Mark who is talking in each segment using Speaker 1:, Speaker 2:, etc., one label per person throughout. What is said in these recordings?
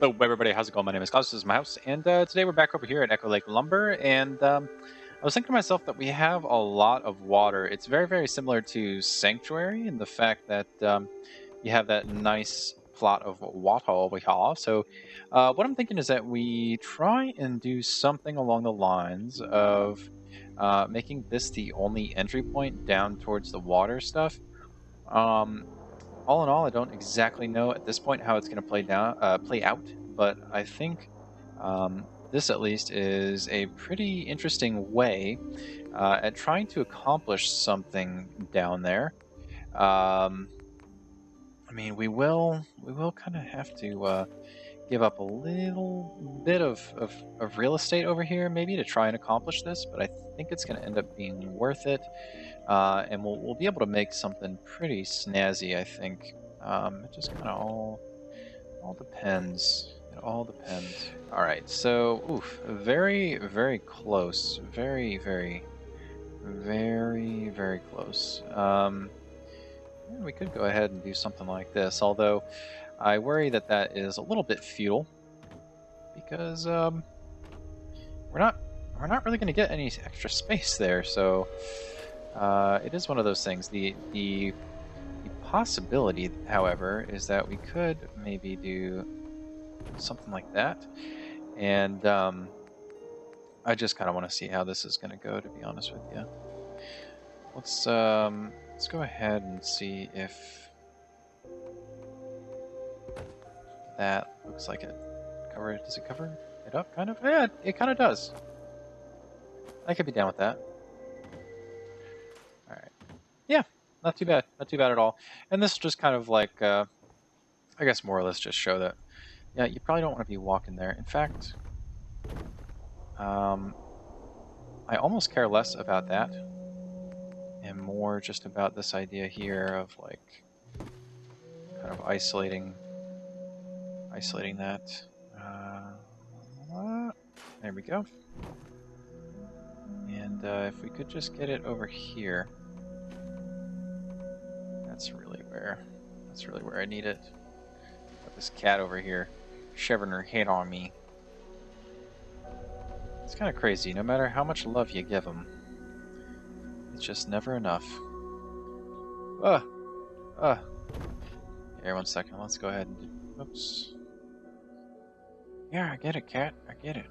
Speaker 1: Hello, everybody. How's it going? My name is Klaus. This is my house, and today we're back over here at Echo Lake Lumber. And I was thinking to myself that we have a lot of water. It's very, very similar to Sanctuary in the fact that you have that nice plot of water over here. So, what I'm thinking is that we try and do something along the lines of making this the only entry point down towards the water stuff. Um, all in all, I don't exactly know at this point how it's going to play out, but I think this at least is a pretty interesting way at trying to accomplish something down there. Um, I mean, we will kind of have to give up a little bit of real estate over here, maybe to try and accomplish this, but I think it's going to end up being worth it. And we'll be able to make something pretty snazzy, I think. It just kind of all depends. It all depends. All right, so oof, very very close, very very very very close. Yeah, we could go ahead and do something like this, although I worry that that is a little bit futile because we're not we're not really going to get any extra space there. So it is one of those things. The possibility, however, is that we could maybe do something like that. And I just kind of want to see how this is going to go, to be honest with you. Let's go ahead and see if that looks like it does it cover it up kind of? Yeah, it kind of does. I could be down with that. All right. Yeah, not too bad. Not too bad at all. And this just kind of like I guess more or less just show that yeah, you probably don't want to be walking there. In fact, I almost care less about that and more just about this idea here of like kind of isolating that. There we go. And if we could just get it over here, that's really where I need it. Got this cat over here shoving her head on me. It's kind of crazy. No matter how much love you give them, it's just never enough. Ugh. Ugh. Here, 1 second. Let's go ahead and do... Oops. Yeah, I get it, cat. I get it.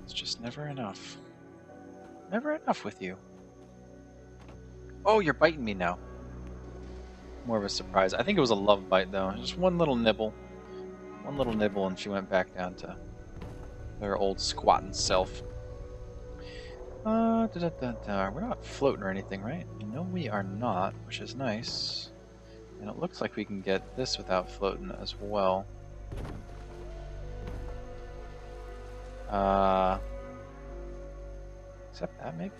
Speaker 1: It's just never enough. Never enough with you. Oh, you're biting me now. More of a surprise. I think it was a love bite, though. Just one little nibble. One little nibble, and she went back down to her old squatting self. We're not floating or anything, right? No, we are not, which is nice. And it looks like we can get this without floating as well. Except that, maybe?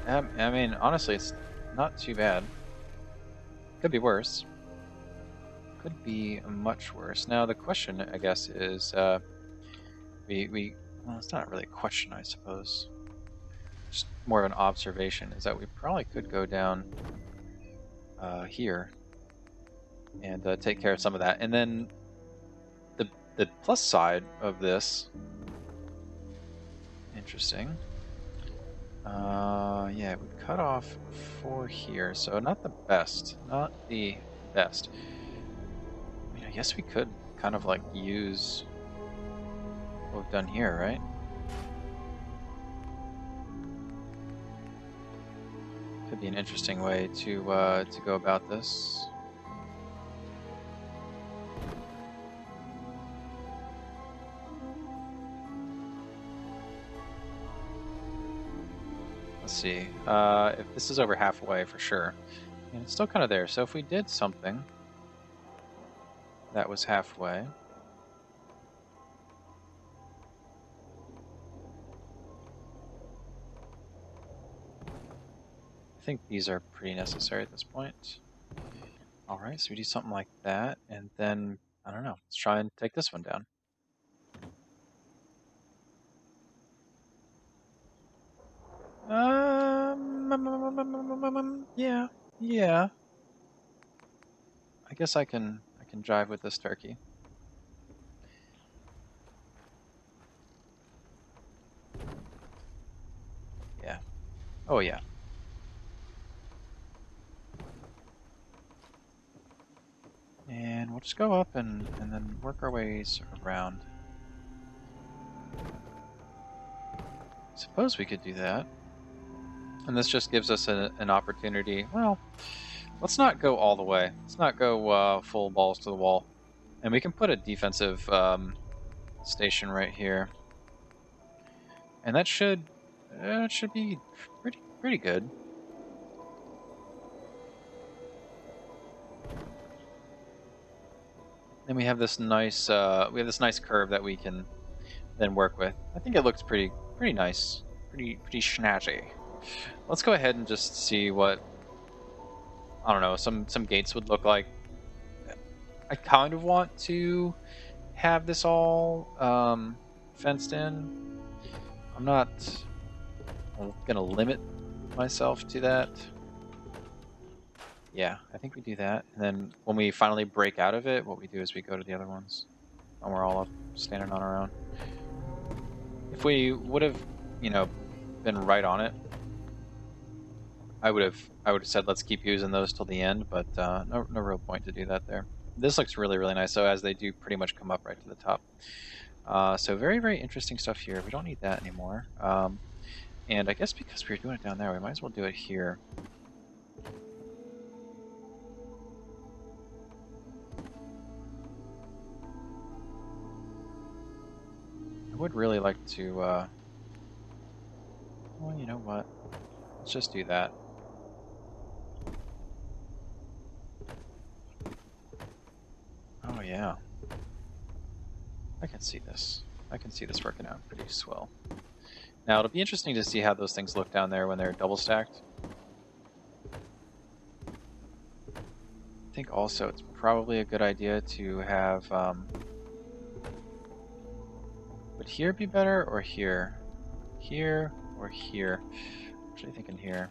Speaker 1: I mean, honestly, it's not too bad. Could be worse. Could be much worse. Now, the question, I guess, is, well, it's not really a question, I suppose. Just more of an observation, is that we probably could go down here and take care of some of that. And then the plus side of this, interesting. Yeah, we cut off 4 here, so not the best. Not the best. I mean, I guess we could kind of like use what we've done here, right? Could be an interesting way to go about this. Let's see. If this is over halfway for sure, and it's still kind of there. So if we did something that was halfway. I think these are pretty necessary at this point. All right, so we do something like that, and then, I don't know, let's try and take this one down. Yeah, yeah. I guess I can drive with this turkey. Yeah. Oh yeah. And we'll just go up and then work our ways around. Suppose we could do that. And this just gives us an opportunity. Well, let's not go all the way. Let's not go full balls to the wall. And we can put a defensive station right here. And that should be pretty good. Then we have this nice curve that we can then work with. I think it looks pretty nice, pretty snazzy. Let's go ahead and just see what, I don't know, some gates would look like. I kind of want to have this all fenced in. I'm not gonna limit myself to that. Yeah, I think we do that. And then when we finally break out of it, what we do is we go to the other ones. And we're all up standing on our own. If we would have, been right on it, I would have said let's keep using those till the end, but no real point to do that there. This looks really nice, though, as they do pretty much come up right to the top. So very interesting stuff here. We don't need that anymore. And I guess because we were doing it down there, we might as well do it here. I would really like to, well, you know what? Let's just do that. Oh, yeah. I can see this. I can see this working out pretty swell. Now, it'll be interesting to see how those things look down there when they're double stacked. I think also it's probably a good idea to have, would here be better or here? Here or here? I'm actually thinking here.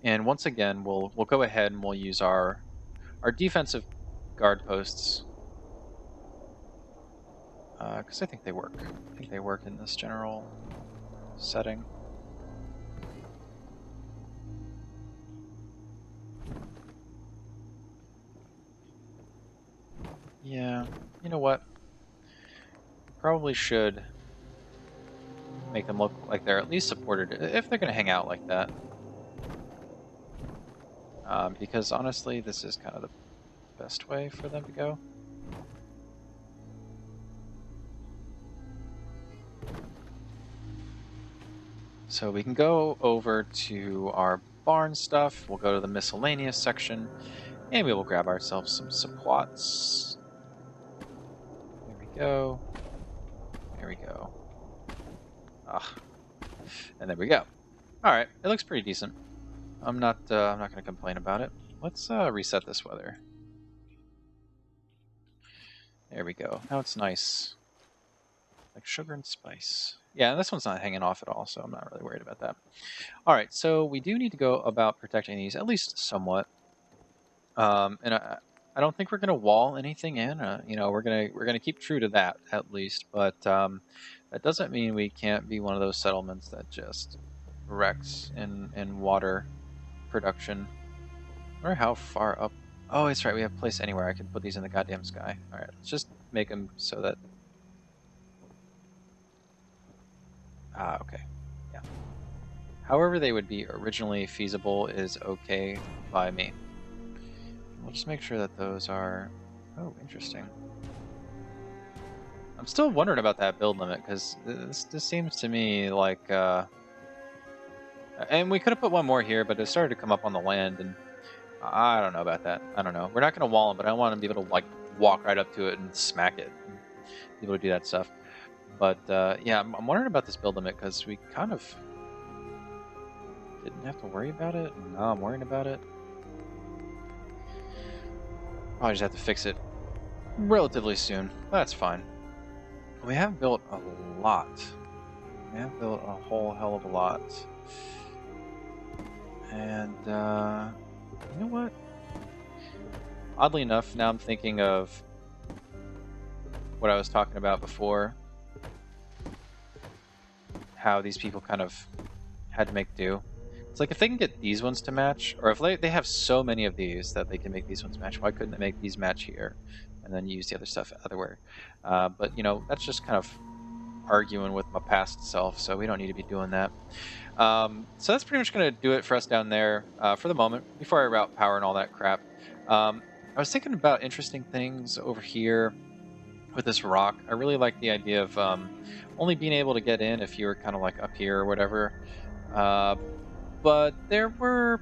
Speaker 1: And once again, we'll go ahead and we'll use our defensive guard posts. Because I think they work. I think they work in this general setting. Yeah, you know what? Probably should make them look like they're at least supported, if they're going to hang out like that. Because honestly, this is kind of the best way for them to go. So we can go over to our barn stuff. We'll go to the miscellaneous section, and we will grab ourselves some supports. There we go. There we go. Ah, and there we go. All right, it looks pretty decent. I'm not going to complain about it. Let's reset this weather. There we go. Now it's nice, like sugar and spice. Yeah, and this one's not hanging off at all, so I'm not really worried about that. All right, so we do need to go about protecting these at least somewhat. And I don't think we're gonna wall anything in. We're gonna keep true to that at least. But that doesn't mean we can't be one of those settlements that just wrecks in water production. I wonder how far up. Oh, it's right. We have place anywhere. I can put these in the goddamn sky. All right, let's just make them so that. Ah, okay. Yeah. However they would be originally feasible is okay by me. We'll just make sure that those are... Oh, interesting. I'm still wondering about that build limit, because this seems to me like... And we could have put one more here, but it started to come up on the land, and I don't know about that. I don't know. We're not going to wall them, but I want to be able to like walk right up to it and smack it. And be able to do that stuff. But yeah, I'm wondering about this build limit, because we kind of didn't have to worry about it. Now I'm worrying about it. I just have to fix it relatively soon. That's fine. We have built a lot We have built a whole hell of a lot. And, you know what? Oddly enough, now I'm thinking of what I was talking about before. How these people kind of had to make do. It's like if they can get these ones to match, or if they have so many of these that they can make these ones match, why couldn't they make these match here and then use the other stuff otherwhere? But, you know, that's just kind of arguing with my past self, so we don't need to be doing that. So that's pretty much going to do it for us down there for the moment, before I route power and all that crap. I was thinking about interesting things over here with this rock. I really like the idea of only being able to get in if you were kind of like up here or whatever. But there were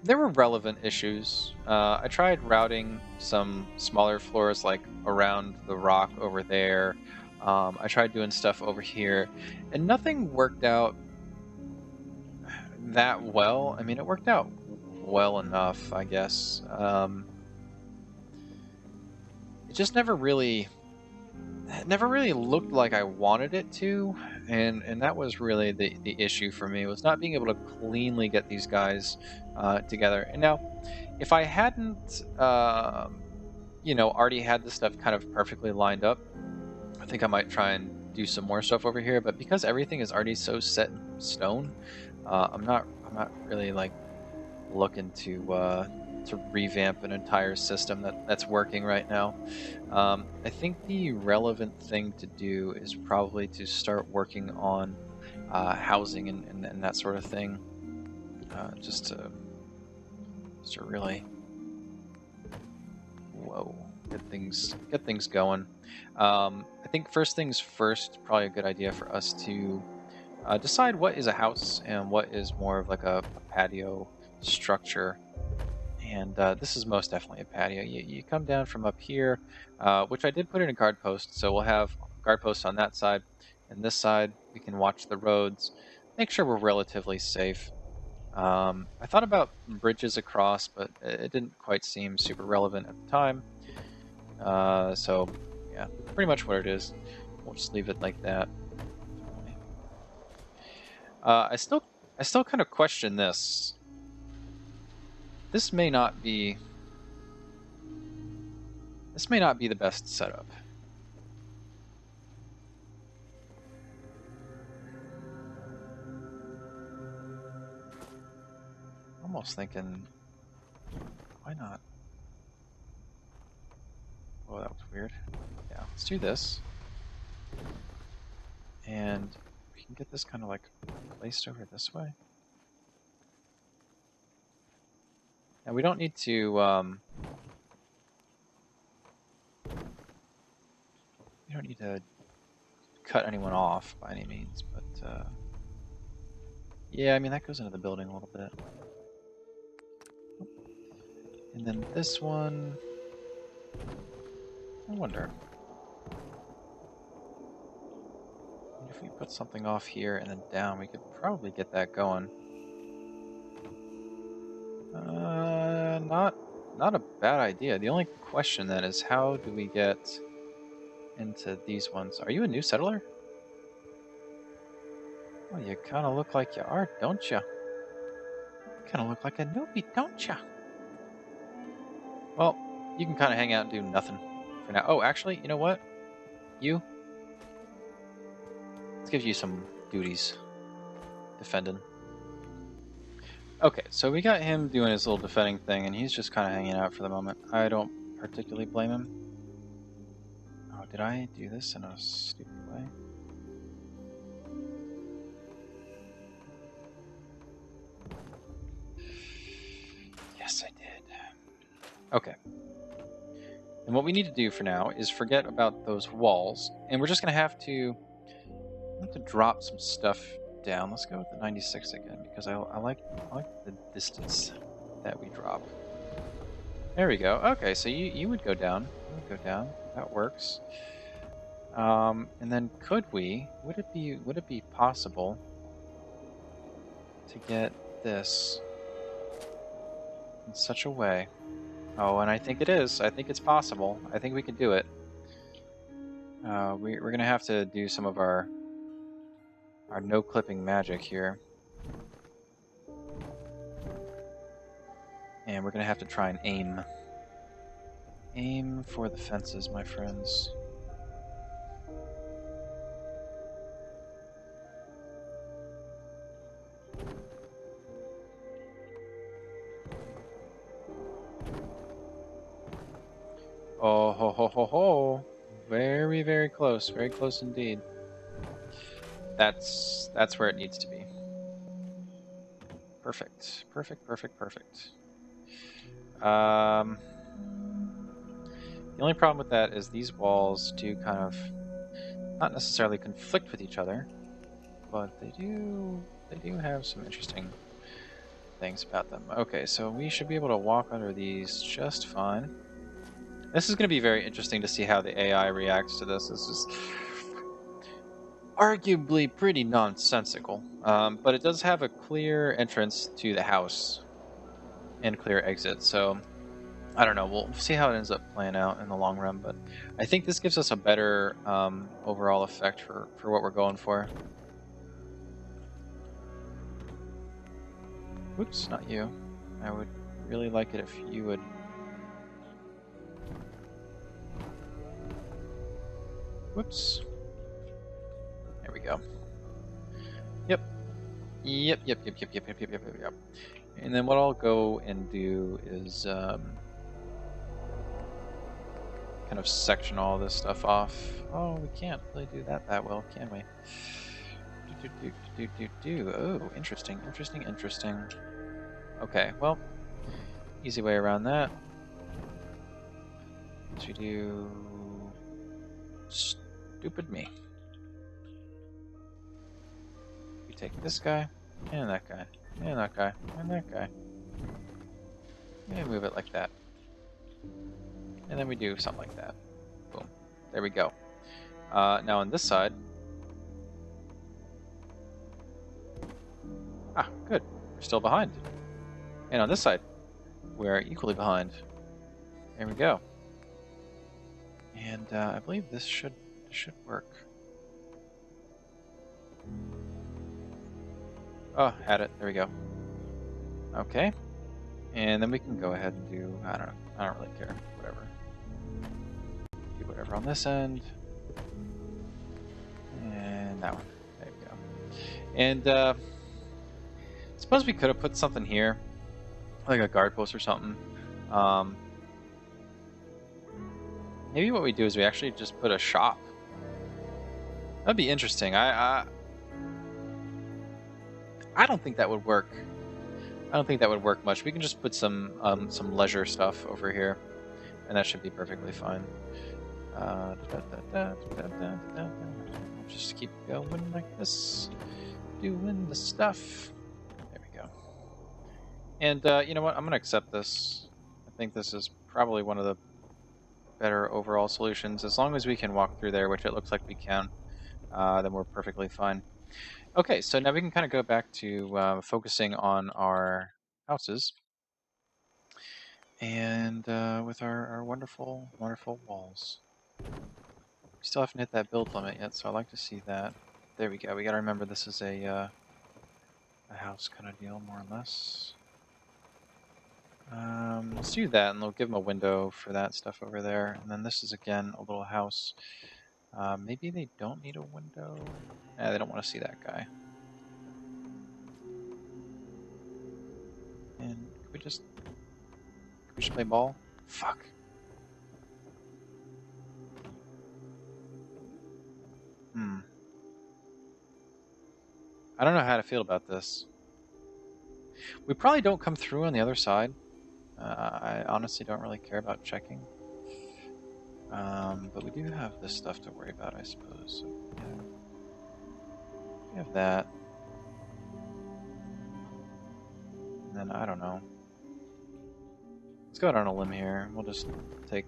Speaker 1: relevant issues. I tried routing some smaller floors like around the rock over there. I tried doing stuff over here, and nothing worked out that well. I mean, it worked out well enough, I guess. It just never really looked like I wanted it to, and that was really the issue for me, was not being able to cleanly get these guys together. And now, if I hadn't, you know, already had this stuff kind of perfectly lined up, I think I might try and do some more stuff over here. But because everything is already so set in stone, I'm not really like looking to revamp an entire system that's working right now. I think the relevant thing to do is probably to start working on housing and that sort of thing, just to really, whoa, get things going. I think first things first, probably a good idea for us to decide what is a house and what is more of like a patio structure. And this is most definitely a patio. You come down from up here, which I did put in a guard post, so we'll have guard posts on that side. And this side, we can watch the roads, make sure we're relatively safe. I thought about bridges across, but it didn't quite seem super relevant at the time. So, yeah, pretty much what it is. We'll just leave it like that. I still kind of question this. This may not be the best setup. Almost thinking, why not? Oh, that was weird. Yeah, let's do this. And we can get this kind of like placed over this way. Now we don't need to cut anyone off by any means, but yeah, I mean that goes into the building a little bit. And then this one, I wonder if we put something off here and then down, we could probably get that going. Not a bad idea. The only question then is, how do we get into these ones? Are you a new settler? Well, you kind of look like you are, don't you? You kind of look like a newbie, don't you? Well, you can kind of hang out and do nothing for now. Oh, actually, you know what? Let's give you some duties. Defending. Okay, so we got him doing his little defending thing, and he's just kind of hanging out for the moment. I don't particularly blame him. Oh, did I do this in a stupid way? Yes, I did. Okay. And what we need to do for now is forget about those walls, and we're just going to have to drop some stuff down. Let's go with the 96 again, because I like the distance that we drop. There we go. Okay, so you would go down. You would go down. That works. And then would it be possible to get this in such a way? Oh, and I think it is. I think it's possible. I think we can do it. We're gonna have to do some of our no clipping magic here, and we're gonna have to try and aim for the fences, my friends. Oh ho ho ho ho! Very, very close indeed. That's where it needs to be. Perfect. The only problem with that is these walls do kind of not necessarily conflict with each other, but they do have some interesting things about them. Okay, so we should be able to walk under these just fine. This is going to be very interesting to see how the AI reacts to this. This is arguably pretty nonsensical, but it does have a clear entrance to the house and clear exit, so I don't know. We'll see how it ends up playing out in the long run, but I think this gives us a better overall effect for what we're going for. Oops, not you. I would really like it if you would... Whoops. There we go. Yep. And then what I'll go and do is kind of section all this stuff off. Oh, we can't really do that well, can we? Oh, interesting. Okay, well, easy way around that. So we do stupid me. We take this guy, and that guy, and that guy, and that guy. And move it like that. And then we do something like that. Boom. There we go. Now on this side... Ah, good. We're still behind. And on this side, we're equally behind. There we go. And I believe this should work. Oh, had it. There we go. Okay. And then we can go ahead and do... I don't know. I don't really care. Whatever. Do whatever on this end. And that one. There we go. And suppose we could have put something here. Like a guard post or something. Maybe what we do is we actually just put a shop. That'd be interesting. I don't think that would work. I don't think that would work much. We can just put some leisure stuff over here, and that should be perfectly fine. Just keep going like this, doing the stuff. There we go. And you know what? I'm gonna accept this. I think this is probably one of the better overall solutions. As long as we can walk through there, which it looks like we can, then we're perfectly fine. Okay, so now we can kind of go back to focusing on our houses. And with our wonderful, wonderful walls. We still haven't hit that build limit yet, so I like to see that. There we go. We gotta remember this is a house kind of deal, more or less. Let's do that, and we'll give them a window for that stuff over there. And then this is, again, a little house. Maybe they don't need a window. Yeah, they don't want to see that guy. And could we just play ball? Fuck. I don't know how to feel about this. We probably don't come through on the other side. I honestly don't really care about checking. But we do have this stuff to worry about, I suppose. So, yeah. We have that. And then, I don't know. Let's go out on a limb here. We'll just take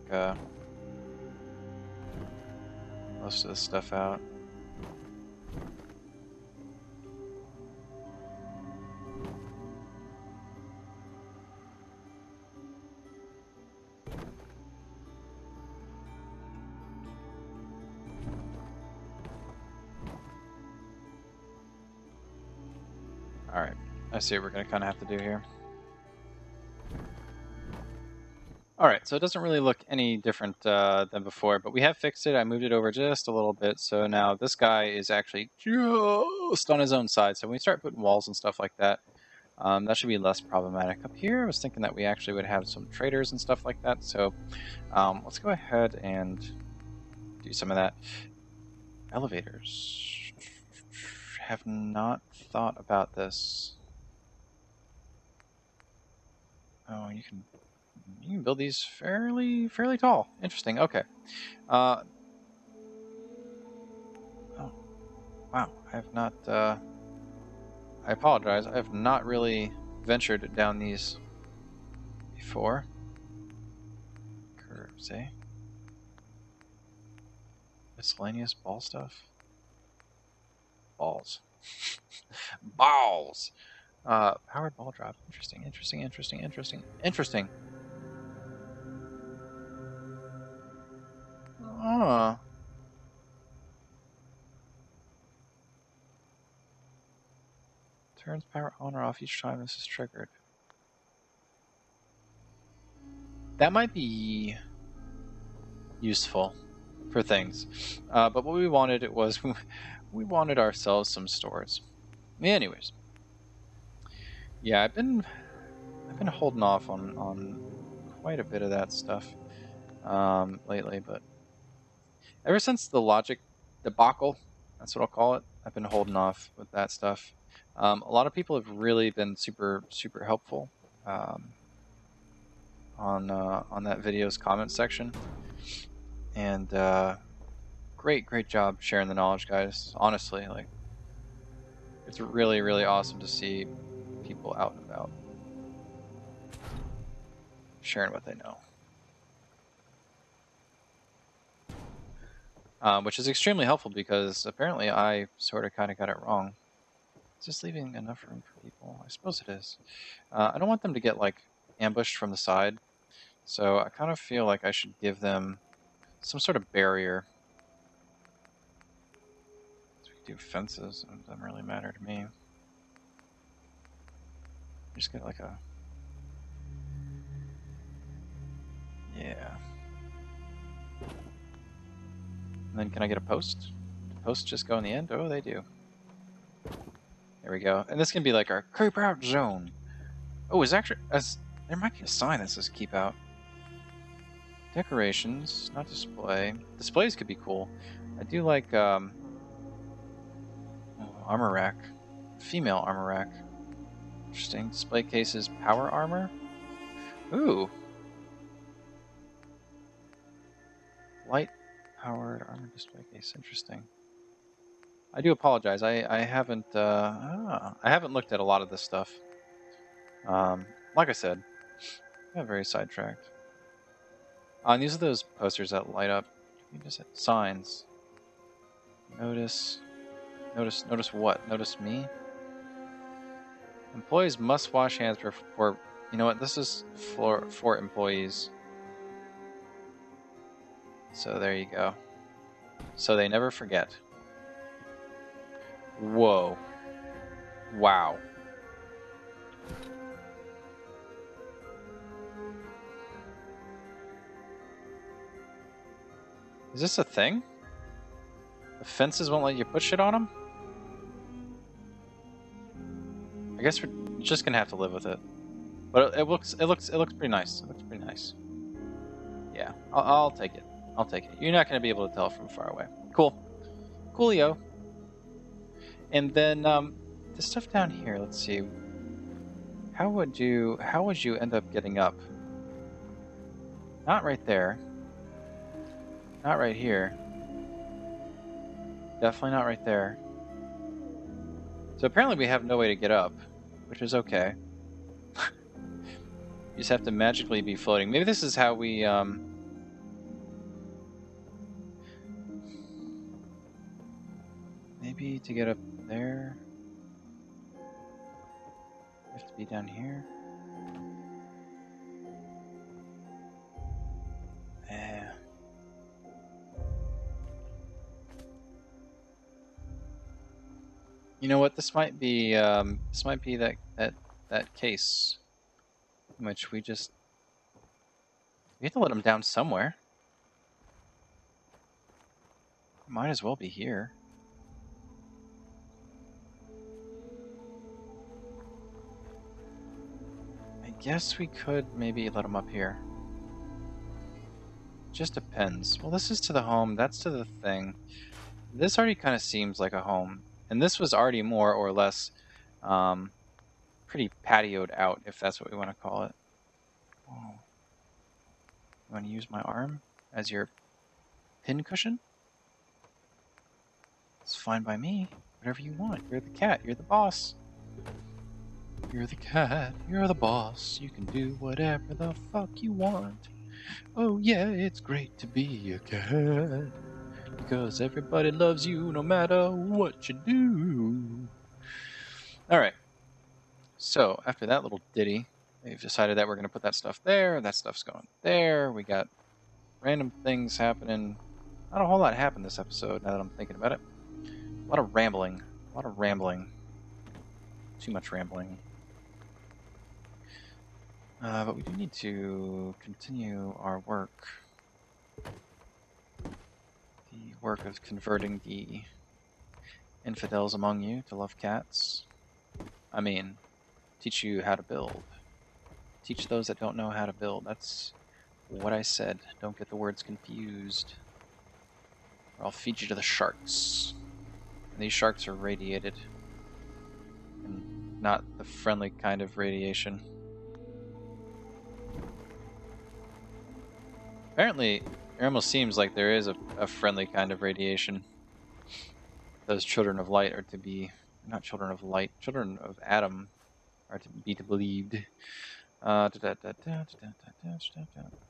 Speaker 1: most of this stuff out. I see what we're going to kind of have to do here. All right, so it doesn't really look any different than before, but we have fixed it. I moved it over just a little bit, so now this guy is actually just on his own side. So when we start putting walls and stuff like that, that should be less problematic. Up here, I was thinking that we actually would have some traders and stuff like that, so let's go ahead and do some of that. Elevators. Have not thought about this. Oh, you can build these fairly tall. Interesting. Okay. Oh, wow. I have not. I apologize. I have not really ventured down these before. Curves, eh? Miscellaneous ball stuff. Balls. Balls. Powered ball drop. Interesting. Oh. Turns power on or off each time this is triggered. That might be useful for things. But what we wanted was we wanted ourselves some stores. Anyways. Yeah, I've been holding off on quite a bit of that stuff lately, but ever since the logic debacle, that's what I'll call it, I've been holding off with that stuff. A lot of people have really been super helpful on that video's comment section, and great job sharing the knowledge, guys. Honestly, like, it's really awesome to see people out and about sharing what they know. Which is extremely helpful because apparently I sort of kind of got it wrong. Is this leaving enough room for people? I suppose it is. I don't want them to get like ambushed from the side, so I kind of feel like I should give them some sort of barrier. So we could do fences. It doesn't really matter to me. Just get like a... Yeah. And then can I get a post? Do posts just go in the end? Oh, they do. There we go. And this can be like our keep out zone. Oh, is actually... there might be a sign that says keep out. Decorations, not display. Displays could be cool. I do like armor rack. Female armor rack. Interesting. Display cases, power armor. Ooh. Light powered armor display case. Interesting. I do apologize. I haven't looked at a lot of this stuff. Like I said, I got very sidetracked. And these are those posters that light up. Signs. Notice what? Notice me? Employees must wash hands before... You know what? This is for employees. So there you go. So they never forget. Whoa. Wow. Is this a thing? The fences won't let you put shit on them? I guess we're just gonna have to live with it. But it looks pretty nice. It looks pretty nice. Yeah, I'll take it. I'll take it. You're not gonna be able to tell from far away. Cool. Coolio. And then the stuff down here, let's see. How would you end up getting up? Not right there. Not right here. Definitely not right there. So apparently we have no way to get up, which is okay. You just have to magically be floating. Maybe this is how we maybe to get up there we have to be down here. You know what? This might be that case in which we have to let him down somewhere. Might as well be here. I guess we could maybe let him up here. Just depends. Well, this is to the home. That's to the thing. This already kind of seems like a home. And this was already more or less pretty patioed out, if that's what we want to call it. Oh. You want to use my arm as your pin cushion? It's fine by me. Whatever you want. You're the cat. You're the boss. You're the cat. You're the boss. You can do whatever the fuck you want. Oh yeah, it's great to be a cat. Because everybody loves you no matter what you do. Alright. So, after that little ditty, we've decided that we're going to put that stuff there. That stuff's going there. We got random things happening. Not a whole lot happened this episode, now that I'm thinking about it. A lot of rambling. A lot of rambling. Too much rambling. But we do need to continue our work. The work of converting the infidels among you to love cats. I mean, teach you how to build. Teach those that don't know how to build. That's what I said. Don't get the words confused. Or I'll feed you to the sharks. And these sharks are radiated. And not the friendly kind of radiation. Apparently, it almost seems like there is a friendly kind of radiation. Those children of light are to be... Not children of light. Children of Adam are to be believed. Let's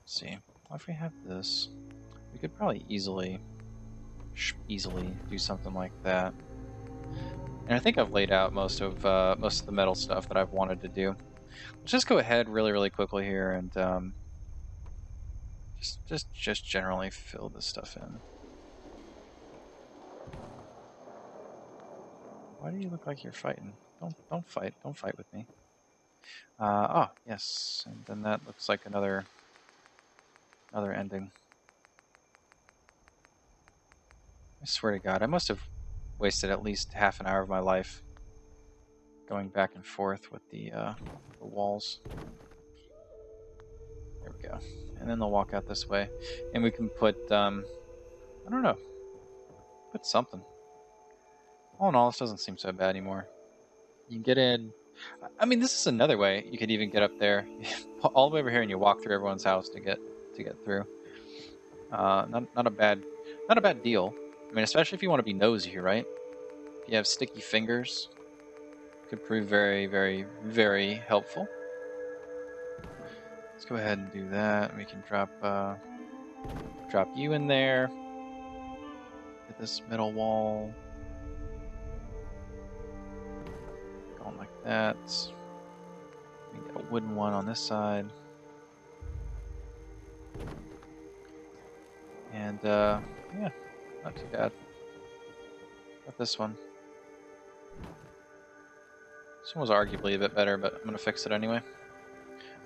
Speaker 1: see. Well, if we have this, we could probably easily do something like that. And I think I've laid out most of the metal stuff that I've wanted to do. Let's just go ahead really quickly here and just generally fill this stuff in. Why do you look like you're fighting? Don't fight. Don't fight with me. Oh, yes. And then that looks like another ending. I swear to God, I must have wasted at least half an hour of my life going back and forth with the walls. There we go. And then they'll walk out this way. And we can put, I don't know, put something. All in all, this doesn't seem so bad anymore. You can get in. I mean, this is another way you could even get up there, all the way over here, and you walk through everyone's house to get through. Not a bad deal. I mean, especially if you want to be nosy, right? If you have sticky fingers, could prove very helpful. Let's go ahead and do that. We can drop you in there. Get this middle wall. Going like that. We can get a wooden one on this side. And yeah, not too bad. Got this one. This one was arguably a bit better, but I'm gonna fix it anyway.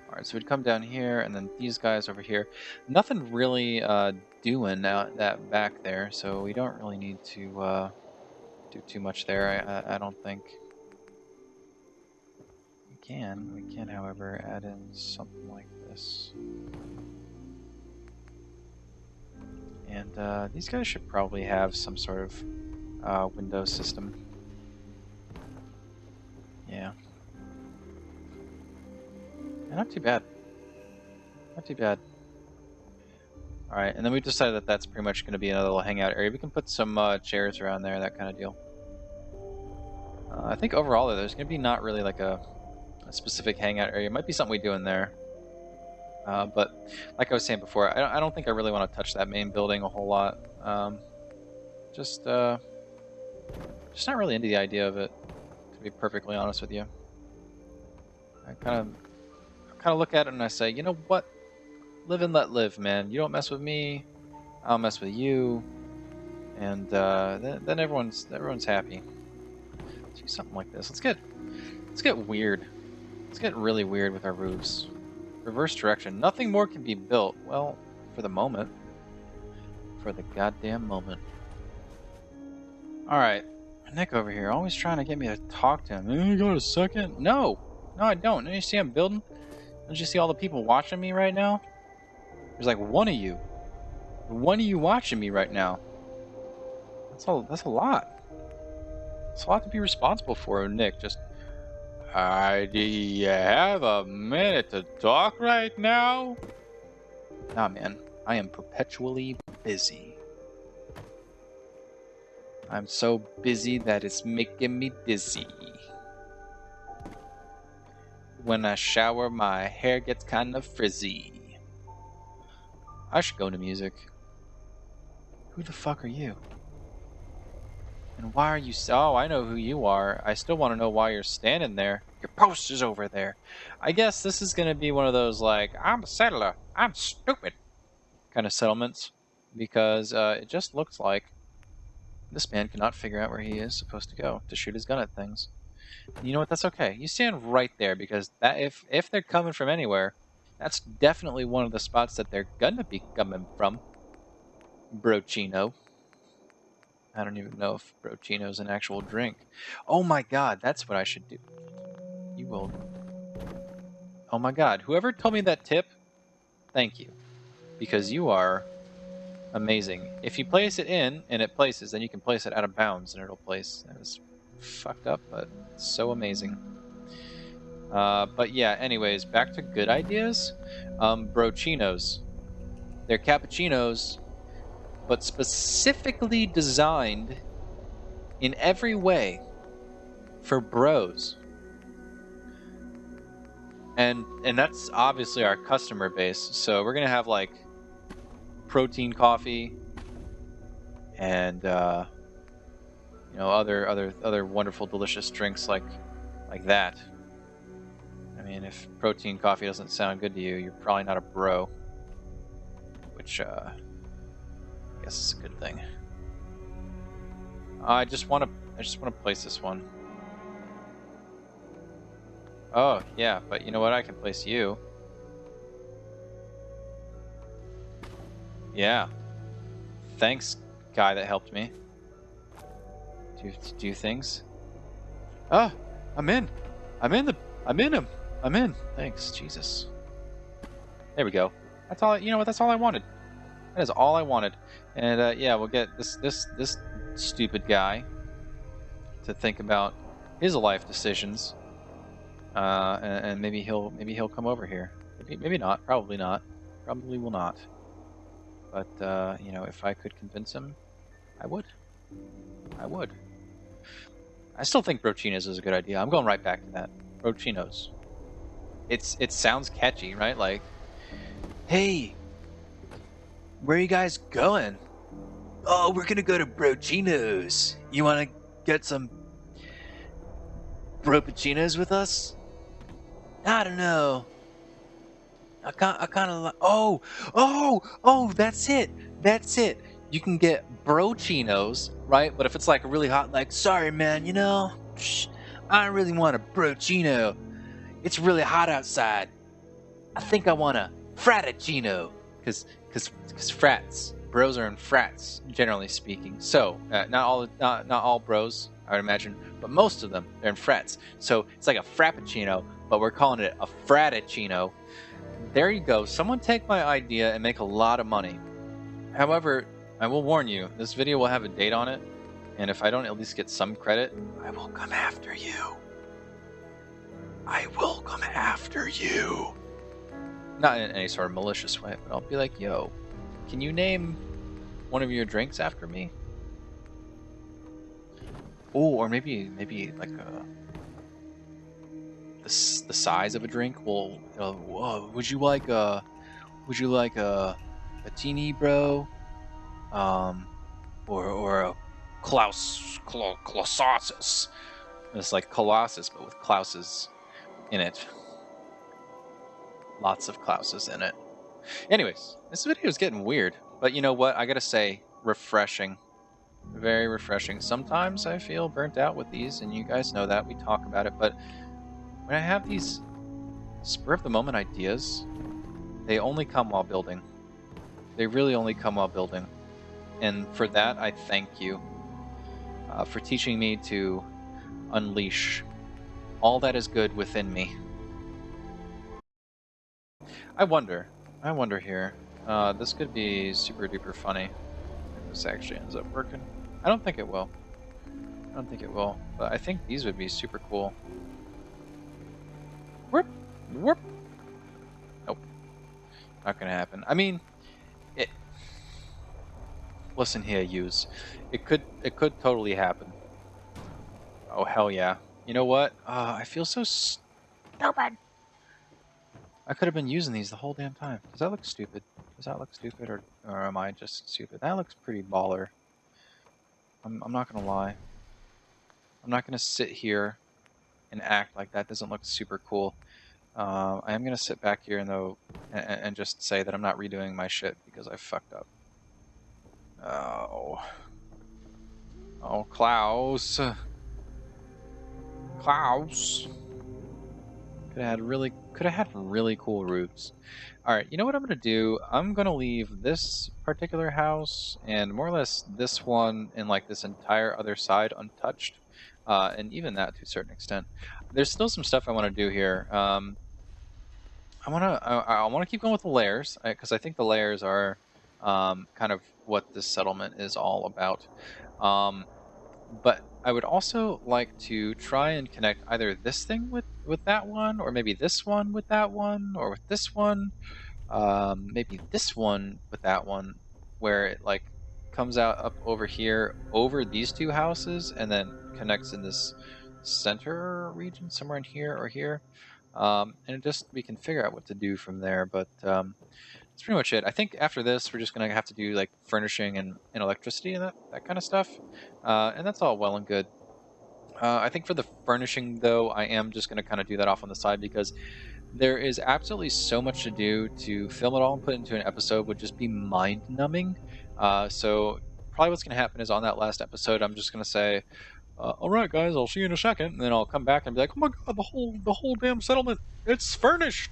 Speaker 1: Alright, so we'd come down here, and then these guys over here. Nothing really doing out that back there, so we don't really need to do too much there, I don't think. We can, however, add in something like this. And these guys should probably have some sort of window system. Yeah. Not too bad. Not too bad. Alright, and then we decided that that's pretty much going to be another little hangout area. We can put some chairs around there, that kind of deal. I think overall, though, there's going to be not really like a specific hangout area. It might be something we do in there. But like I was saying before, I don't think I really want to touch that main building a whole lot. Just not really into the idea of it, to be perfectly honest with you. I kind of look at it and I say, you know what? Live and let live, man. You don't mess with me, I'll mess with you, and then everyone's happy. do something like this. Let's get weird. Let's get really weird with our roofs. Reverse direction. Nothing more can be built. Well, for the moment. For the goddamn moment. Alright. Nick over here, always trying to get me to talk to him. You got a second? No! No, I don't. Don't you see I'm building? Don't you see all the people watching me right now? There's like one of you. One of you watching me right now. That's a lot. It's a lot to be responsible for, Nick. Just, do you have a minute to talk right now? Nah, man. I am perpetually busy. I'm so busy that it's making me dizzy. When I shower, my hair gets kind of frizzy. I should go into music. Who the fuck are you? And why are you... Oh, I know who you are. I still want to know why you're standing there. Your poster's over there. I guess this is going to be one of those, like, I'm a settler. I'm stupid kind of settlements. Because it just looks like this man cannot figure out where he is supposed to go to shoot his gun at things. And you know what? That's okay. You stand right there because that if they're coming from anywhere, that's definitely one of the spots that they're gonna be coming from. Brochino. I don't even know if Brochino's an actual drink. Oh my god, that's what I should do. You will... Oh my god, whoever told me that tip, thank you. Because you are amazing. If you place it in, and it places, then you can place it out of bounds, and it'll place. That is fucked up, but so amazing. But yeah, anyways, back to good ideas. Brochinos. They're cappuccinos, but specifically designed in every way for bros. And that's obviously our customer base. So we're gonna have like protein coffee and you know, other wonderful delicious drinks like that. I mean, if protein coffee doesn't sound good to you, you're probably not a bro, which I guess is a good thing. I just want to place this one. Oh yeah, but you know what? I can place you. Yeah. Thanks, guy that helped me. Do things. Ah, I'm in. I'm in him. I'm in. Thanks, Jesus. There we go. That's all. You know what? That's all I wanted. That is all I wanted. And yeah, we'll get this stupid guy to think about his life decisions. And maybe he'll come over here. Maybe not. Probably not. Probably will not. But you know, if I could convince him, I would. I would. I still think Brochinos is a good idea. I'm going right back to that. Brochinos. It sounds catchy, right? Like, hey, where are you guys going? Oh, we're gonna go to Brochinos. You wanna get some Brochinos with us? I don't know. I kind of like... Oh, that's it. That's it. You can get Brochinos, right? But if it's like really hot, like, sorry, man, you know, I don't really want a Brochino. It's really hot outside. I think I want a Frappuccino. Because frats. Bros are in frats, generally speaking. So, not all bros, I would imagine, but most of them, they're in frats. So, it's like a Frappuccino, but we're calling it a Fratuccino. There you go. Someone take my idea and make a lot of money. However, I will warn you, this video will have a date on it, and if I don't at least get some credit, I will come after you. I will come after you. Not in any sort of malicious way, but I'll be like, yo, can you name one of your drinks after me? Oh, or maybe like the size of a drink. Well, would you like a teeny bro, or a Klausasis? It's like Colossus, but with Klauses in it. Lots of Klauses in it. Anyways, this video is getting weird, but you know what? I gotta say, refreshing. Very refreshing. Sometimes I feel burnt out with these, and you guys know that. We talk about it, but when I have these spur of the moment ideas, they only come while building. They really only come while building. And for that, I thank you for teaching me to unleash all that is good within me. I wonder here. This could be super duper funny if this actually ends up working. I don't think it will. I don't think it will, but I think these would be super cool. Whoop, whoop. Nope, not gonna happen. I mean, it. Listen here, use. It could totally happen. Oh hell yeah! You know what? I feel so stupid. I could have been using these the whole damn time. Does that look stupid? Does that look stupid, or am I just stupid? That looks pretty baller. I'm not gonna lie. I'm not gonna sit here and act like that doesn't look super cool. I am gonna sit back here and just say that I'm not redoing my shit because I fucked up. Oh, oh, Klaus, Klaus. Could have had really cool roofs. All right, you know what I'm gonna do? I'm gonna leave this particular house and more or less this one and like this entire other side untouched, and even that to a certain extent. There's still some stuff I want to do here. I want to keep going with the layers because I think the layers are kind of what this settlement is all about. Um, but I would also like to try and connect either this thing with that one, or maybe this one with that one, or with this one, maybe this one with that one, where it like comes out up over here over these two houses and then connects in this center region somewhere in here or here. And it just we can figure out what to do from there. But that's pretty much it. I think after this, we're just gonna have to do like furnishing and electricity and that kind of stuff. And that's all well and good. I think for the furnishing, though, I am just going to kind of do that off on the side because there is absolutely so much to do. To film it all and put it into an episode would just be mind numbing. So probably what's going to happen is on that last episode, I'm just going to say, "All right, guys, I'll see you in a second," and then I'll come back and be like, "Oh my god, the whole damn settlement, it's furnished.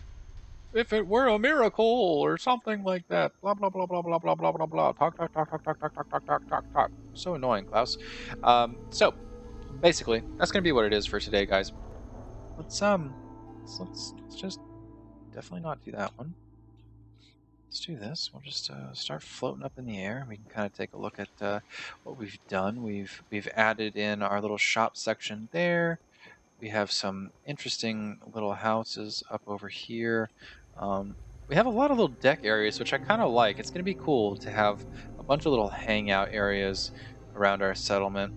Speaker 1: If it were a miracle or something like that." Blah blah blah blah blah blah blah blah blah. Talk talk talk talk talk talk talk talk talk talk talk. So annoying, Klaus. So basically, that's gonna be what it is for today, guys. Let's just definitely not do that one. Let's do this. We'll just start floating up in the air. We can kind of take a look at what we've done. We've added in our little shop section there. We have some interesting little houses up over here. We have a lot of little deck areas, which I kind of like. It's going to be cool to have a bunch of little hangout areas around our settlement.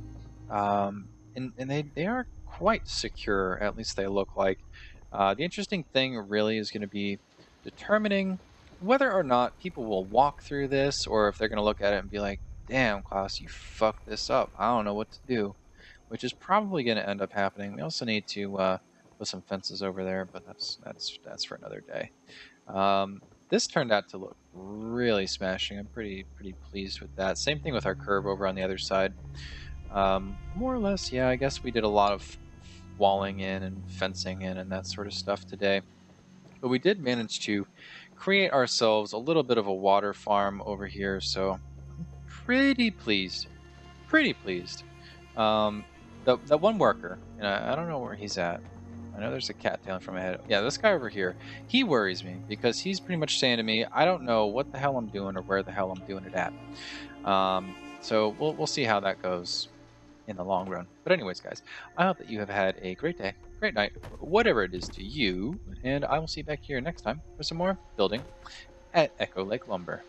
Speaker 1: And they are quite secure, at least they look like. The interesting thing really is going to be determining whether or not people will walk through this or if they're going to look at it and be like, damn, Klaus, you fucked this up. I don't know what to do, which is probably going to end up happening. We also need to put some fences over there, but that's for another day. This turned out to look really smashing. I'm pretty pleased with that. Same thing with our curve over on the other side. More or less, yeah, I guess we did a lot of walling in and fencing in and that sort of stuff today. But we did manage to create ourselves a little bit of a water farm over here, so I'm pretty pleased. Pretty pleased. The one worker, and I don't know where he's at. I know there's a cattail in front of my head. Yeah, this guy over here, he worries me because he's pretty much saying to me, I don't know what the hell I'm doing or where the hell I'm doing it at. So we'll see how that goes in the long run. But anyways, guys, I hope that you have had a great day, great night, whatever it is to you, and I will see you back here next time for some more building at Echo Lake Lumber.